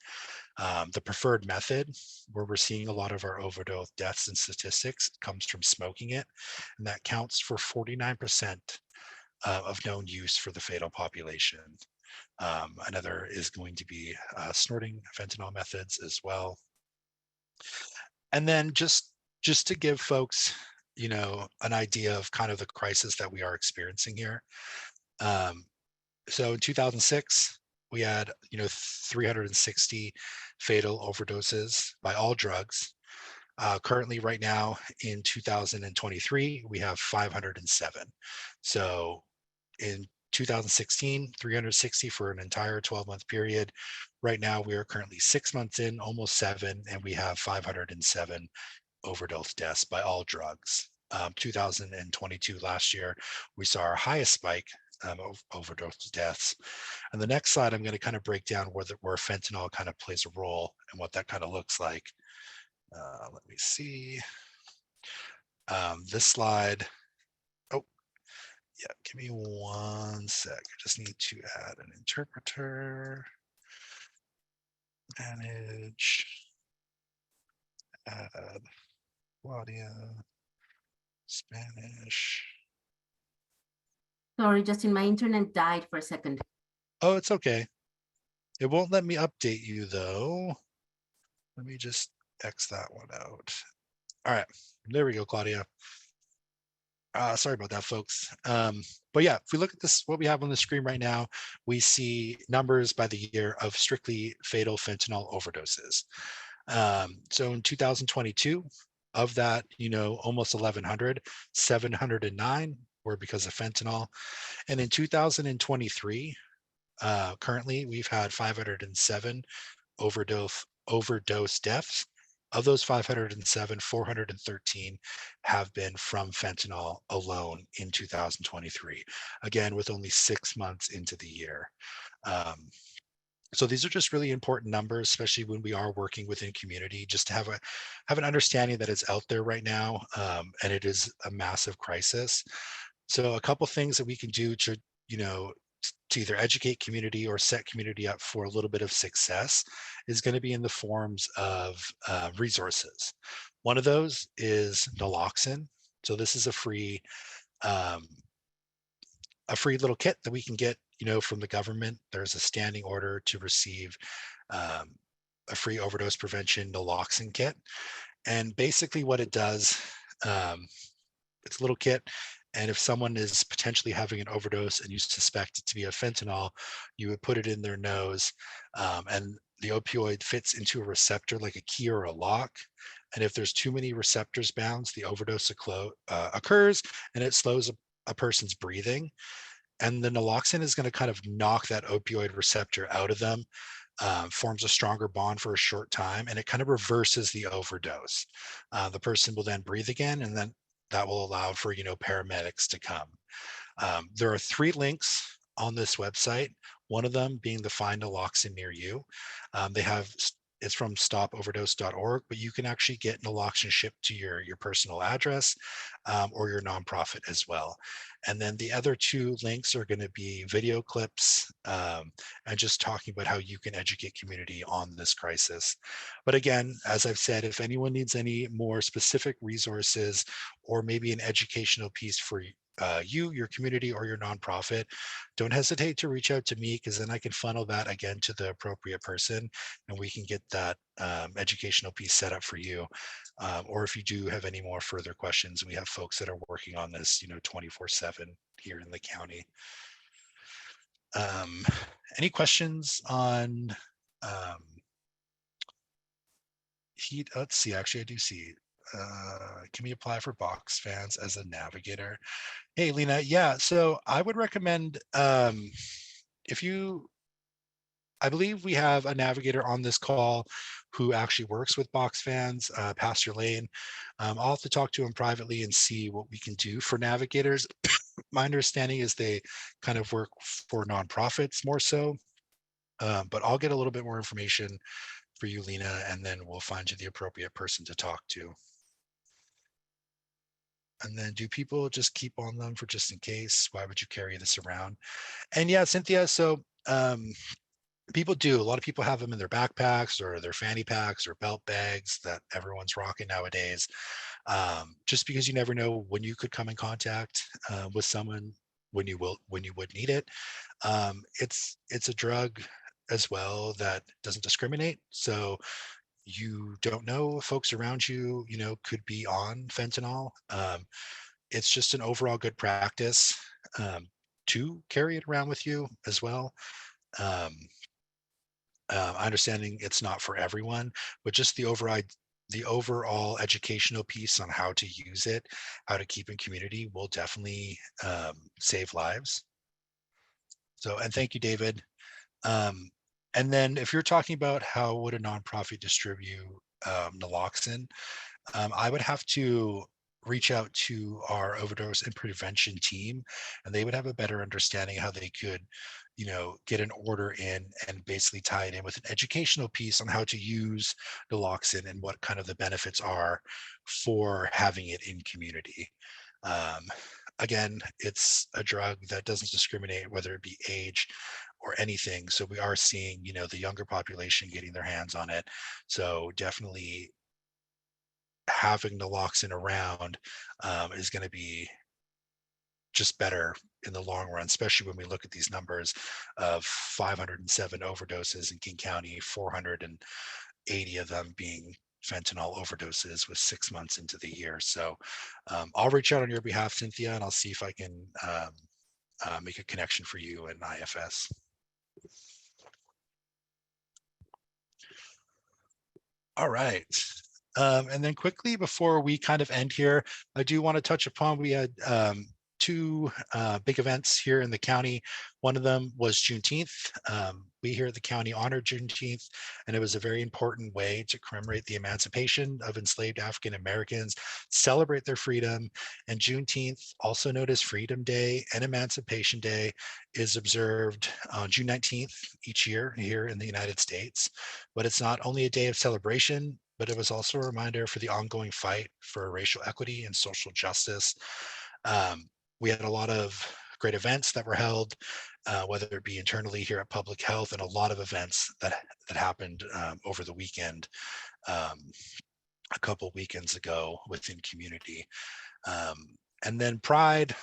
The preferred method where we're seeing a lot of our overdose deaths and statistics comes from smoking it, and that counts for 49% of known use for the fatal population. Another is going to be snorting fentanyl methods as well. And then just to give folks, an idea of kind of the crisis that we are experiencing here. So in 2006, we had, 360 fatal overdoses by all drugs. Currently, right now in 2023, we have 507. So in 2016, 360 for an entire 12-month period. Right now, we are currently 6 months in, almost 7, and we have 507 overdose deaths by all drugs. 2022, last year, we saw our highest spike of overdose deaths. And the next slide, I'm going to kind of break down where fentanyl kind of plays a role and what that kind of looks like. Let me see. This slide. Oh, yeah, give me 1 sec. I just need to add an interpreter. Manage. Add Claudia. Spanish. Sorry, Justin, my internet died for a second. Oh, it's okay. It won't let me update you though. Let me just X that one out. All right, there we go, Claudia. Sorry about that, folks. But yeah, if we look at this, what we have on the screen right now, we see numbers by the year of strictly fatal fentanyl overdoses. So in 2022, of that, almost 1,100, 709 were because of fentanyl. And in 2023, currently, we've had 507 overdose deaths. Of those 507, 413 have been from fentanyl alone in 2023. Again, with only 6 months into the year. So these are just really important numbers, especially when we are working within community, just to have an understanding that it's out there right now, and it is a massive crisis. So a couple things that we can do to, you know, to either educate community or set community up for a little bit of success is going to be in the forms of resources. One of those is naloxone. So this is um, a free little kit that we can get, you know, from the government. There's a standing order to receive um, a free overdose prevention naloxone kit. And basically what it does, um, it's a little kit. And if someone is potentially having an overdose and you suspect it to be a fentanyl, you would put it in their nose, and the opioid fits into a receptor like a key or a lock. And if there's too many receptors bound, the overdose occurs, and it slows a person's breathing. And the naloxone is going to kind of knock that opioid receptor out of them, forms a stronger bond for a short time, and it kind of reverses the overdose. The person will then breathe again, and then that will allow for, you know, paramedics to come. There are 3 links on this website, one of them being the Find Naloxone Near You. They have, it's from stopoverdose.org, but you can actually get naloxone shipped to your personal address, or your nonprofit as well. And then the other 2 links are going to be video clips, and just talking about how you can educate community on this crisis. But again, as I've said, if anyone needs any more specific resources or maybe an educational piece for you, your community, or your nonprofit, don't hesitate to reach out to me, because then I can funnel that again to the appropriate person and we can get that educational piece set up for you. Or if you do have any more further questions, we have folks that are working on this, you know, 24/7 here in the county. Um, any questions on heat? Let's see, actually, I do see. Can we apply for box fans as a navigator? Hey, Lena. Yeah, so I would recommend, if you, I believe we have a navigator on this call who actually works with box fans, Pastor Lane. I'll have to talk to him privately and see what we can do for navigators. My understanding is they kind of work for nonprofits more so, but I'll get a little bit more information for you, Lena, and then we'll find you the appropriate person to talk to. And then do people just keep on them for just in case? Why would you carry this around? And yeah, Cynthia, so people do. A lot of people have them in their backpacks or their fanny packs or belt bags that everyone's rocking nowadays. Just because you never know when you could come in contact with someone, when you would need it. It's a drug as well that doesn't discriminate. So you don't know if folks around you, you know, could be on fentanyl. It's just an overall good practice to carry it around with you as well. Um, Understanding it's not for everyone, but just the overall educational piece on how to use it, how to keep in community will definitely save lives. So, and thank you, David. Um, and then if you're talking about how would a nonprofit distribute naloxone, I would have to reach out to our overdose and prevention team, and they would have a better understanding how they could, you know, get an order in and basically tie it in with an educational piece on how to use naloxone and what kind of the benefits are for having it in community. Um, Again, it's a drug that doesn't discriminate whether it be age or anything. So we are seeing, you know, the younger population getting their hands on it. So definitely having naloxone around is going to be just better in the long run, especially when we look at these numbers of 507 overdoses in King County, 480 of them being fentanyl overdoses with 6 months into the year. So I'll reach out on your behalf, Cynthia, and I'll see if I can make a connection for you in IFS. All right. And then quickly before we kind of end here, I do want to touch upon, we had two big events here in the county. One of them was Juneteenth. We here at the county honored Juneteenth, and it was a very important way to commemorate the emancipation of enslaved African Americans, celebrate their freedom. And Juneteenth, also known as Freedom Day and Emancipation Day, is observed on June 19th each year here in the United States. But it's not only a day of celebration, but it was also a reminder for the ongoing fight for racial equity and social justice. We had a lot of great events that were held, whether it be internally here at Public Health, and a lot of events that happened over the weekend, a couple weekends ago within community. And then Pride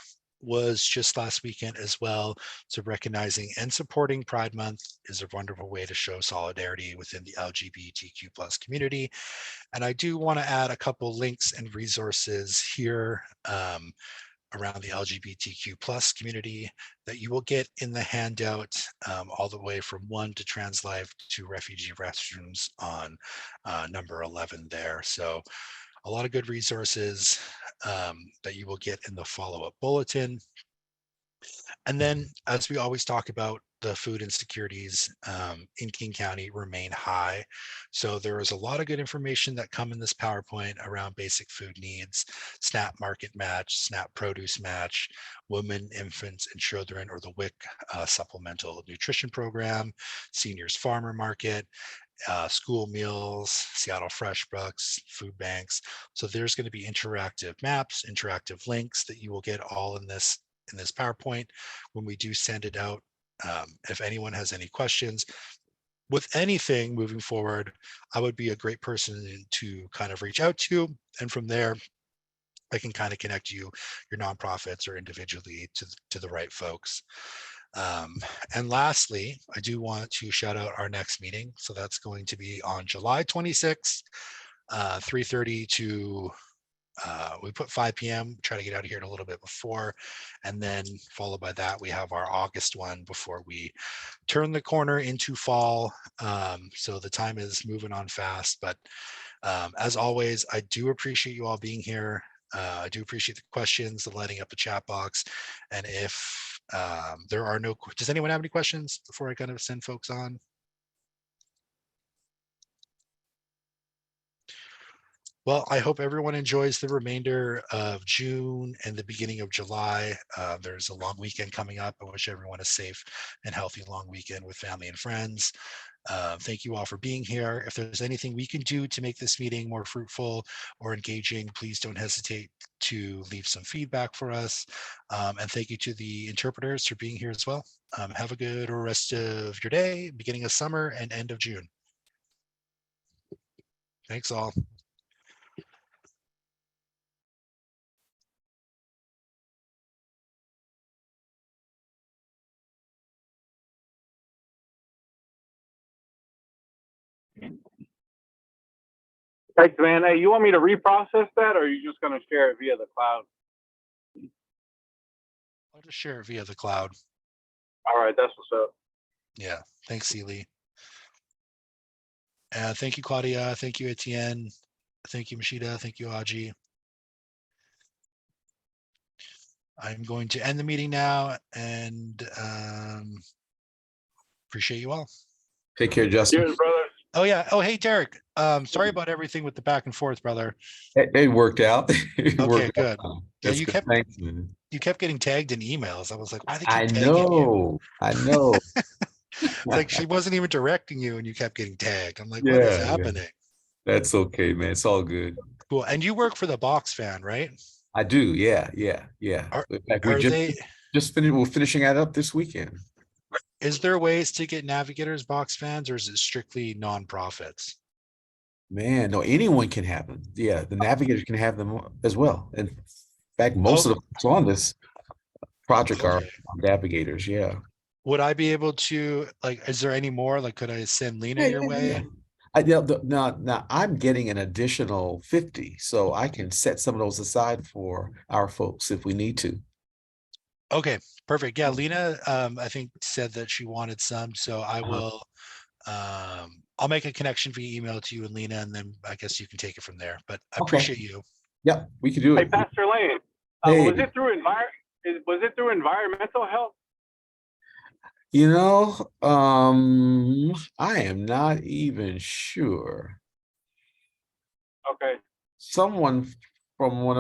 was just last weekend as well. So recognizing and supporting Pride Month is a wonderful way to show solidarity within the LGBTQ plus community. And I do want to add a couple links and resources here around the LGBTQ plus community that you will get in the handout, all the way from 1 to trans life to refugee restrooms on number 11 there. So a lot of good resources that you will get in the follow-up bulletin. And then, as we always talk about, the food insecurities in King County remain high. So there is a lot of good information that come in this PowerPoint around basic food needs, SNAP Market Match, SNAP Produce Match, Women, Infants, and Children, or the WIC Supplemental Nutrition Program, Seniors Farmer Market, school meals, Seattle FreshBooks, food banks. So there's going to be interactive maps, interactive links that you will get all in this PowerPoint when we do send it out. If anyone has any questions with anything moving forward, I would be a great person to kind of reach out to. And from there, I can kind of connect you, your nonprofits, or individually to the right folks. And lastly, I do want to shout out our next meeting. So that's going to be on July 26th, 3:30 to we put 5 p.m. try to get out of here a little bit before, and then followed by that we have our August one before we turn the corner into fall. So the time is moving on fast, but as always, I do appreciate you all being here. I do appreciate the questions, the lighting up the chat box. And if there are no, does anyone have any questions before I kind of send folks on? Well, I hope everyone enjoys the remainder of June and the beginning of July. There's a long weekend coming up. I wish everyone a safe and healthy long weekend with family and friends. Thank you all for being here. If there's anything we can do to make this meeting more fruitful or engaging, please don't hesitate to leave some feedback for us. And thank you to the interpreters for being here as well. Have a good rest of your day, beginning of summer and end of June. Thanks all. Thanks, man. Hey, you want me to reprocess that, or are you just going to share it via the cloud? I'll just share it via the cloud. All right, that's what's up. Yeah, thanks, Seeley. Thank you, Claudia. Thank you, Etienne. Thank you, Mashida. Thank you, Aji. I'm going to end the meeting now, and appreciate you all. Take care, Justin. Cheers, brother. Oh yeah. Oh, hey, Derek. Sorry about everything with the back and forth, brother. It worked out. It Okay, worked good. out. Yeah, That's you good. kept Thanks, man. you kept getting tagged in emails. I was like, why they keep I tagging you? know. I know. It's like she wasn't even directing you, and you kept getting tagged. I'm like, what is Yeah. happening? That's okay, man. It's all good. Cool. And you work for the Box Fan, right? I do. Yeah. In fact, we Are they? just finished. We're finishing that up this weekend. Is there ways to get Navigators Box Fans, or is it strictly nonprofits? Man, no, anyone can have them. Yeah, the navigators can have them as well. In fact, most of the folks on this project are navigators. Yeah. Would I be able to, like, is there any more? Like, could I send Lena your way? Now I'm getting an additional 50, so I can set some of those aside for our folks if we need to. Okay, perfect. Yeah, Lena, I think said that she wanted some, so I will. I'll make a connection via email to you and Lena, and then I guess you can take it from there. But I appreciate you. Yep, we can do Hey, it. Pastor Lane, Hey. was it through Was it through environmental health? You know, I am not even sure. Okay. Someone from one of